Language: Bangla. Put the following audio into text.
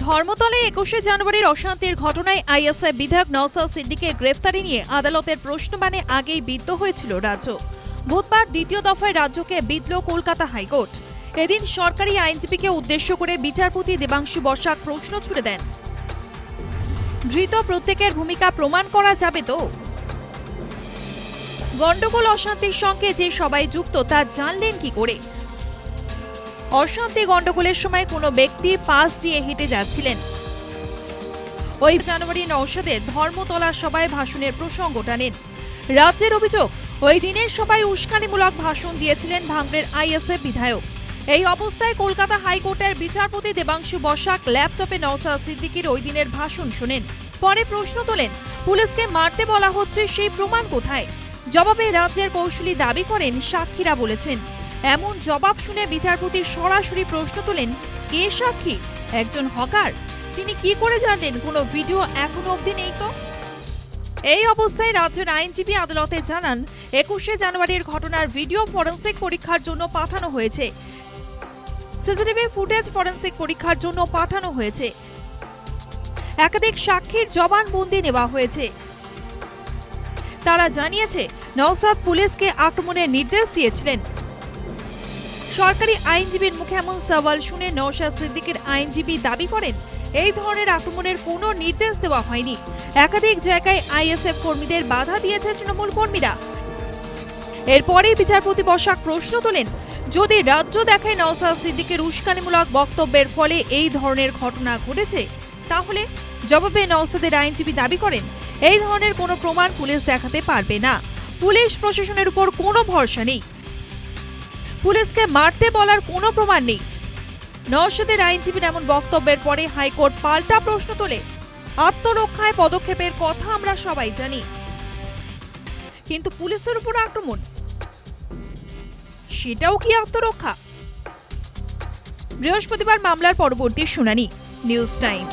ধর্মতলে ২১শে জানুয়ারির অশান্তির ঘটনায় আইএসএফ বিধায়ক নওশাদ সিদ্দিকের গ্রেফতারি নিয়ে আদালতের প্রশ্নবাণে আগেই বিদ্ধ হয়েছিল রাজ্য। বুধবার দ্বিতীয় দফায় রাজ্যকে বিঁধল কলকাতা হাইকোর্ট। এদিন সরকারি আইনজীবীকে উদ্দেশ্য করে বিচারপতি দেবাংশু বসাক প্রশ্ন ছুড়ে দেন, ধৃত প্রত্যেকের ভূমিকা প্রমাণ করা যাবে তো? গন্ডগোল অশান্তির সঙ্গে যে সবাই যুক্ত তা জানলেন কি করে? অশান্তি গন্ডগোলের সময় কোনো ব্যক্তি পাশ দিয়ে হেঁটে যাচ্ছিলেন। ওই জানুয়ারি নওশাদের ধর্মতলা সভায় ভাষণের প্রসঙ্গ টানেন। রাজ্যের অভিযোগ, ওই দিনের সবাই উস্কানিমূলক ভাষণ দিয়েছিলেন ভাঙড়ের আইএসএফ বিধায়ক। এই অবস্থায় কলকাতা হাইকোর্টের বিচারপতি দেবাংশু বসাক ল্যাপটপে নওশাদ সিদ্দিকীর ওই দিনের ভাষণ শোনেন। পরে প্রশ্ন তোলেন, পুলিশকে মারতে বলা হচ্ছে, সেই প্রমাণ কোথায়? জবাবে রাজ্যের কৌশলী দাবি করেন, সাক্ষীরা বলেছেন। এমন জবাব শুনে বিচারপতি সরাসরি প্রশ্ন তোলেন, কে সাক্ষী? একজন হকার? তিনি কি করে জানলেন কোনো ভিডিও এখনো অবধি নেই তো? এই অবস্থায় রাজ্যের আইনজীবী আদালতে জানান, ২১শে জানুয়ারির ঘটনার ভিডিও ফরেনসিক পরীক্ষার জন্য পাঠানো হয়েছে। সিসিটিভি ফুটেজ ফরেনসিক পরীক্ষার জন্য পাঠানো হয়েছে। একাধিক সাক্ষীর জবানবন্দি নেওয়া হয়েছে। তারা জানিয়েছে, নওশাদ পুলিশকে আক্রমণের নির্দেশ দিয়েছিলেন। সরকারি আইনজীবীর মুখে এমন সওয়াল শুনে নওশাদ সিদ্দিকের আইনজীবী দাবি করেন, এই ধরনের আক্রমণের কোনো নির্দেশ দেওয়া হয়নি। একাধিক জায়গায় আইএসএফ কর্মীদের বাধা দিয়েছে তৃণমূল কর্মীরা। এরপরেই বিচারপতি বসাক প্রশ্ন তোলেন, যদি রাজ্য দেখায় নওশাদ সিদ্দিকের উস্কানিমূলক বক্তব্যের ফলে এই ধরনের ঘটনা ঘটেছে, তাহলে? জবাবে নওশাদের আইনজীবী দাবি করেন, এই ধরনের কোনো প্রমাণ পুলিশ দেখাতে পারবে না। পুলিশ প্রশাসনের উপর কোনো ভরসা নেই। পুলিশকে মারতে বলার কোনো প্রমাণ নেই। নওশাদের আইনজীবীর এমন বক্তব্যের পরে হাইকোর্ট পাল্টা প্রশ্ন তোলে, আত্মরক্ষায় পদক্ষেপের কথা আমরা সবাই জানি, কিন্তু পুলিশের উপর আক্রমণ, সেটাও কি আত্মরক্ষা? বৃহস্পতিবার মামলার পরবর্তী শুনানি। News time.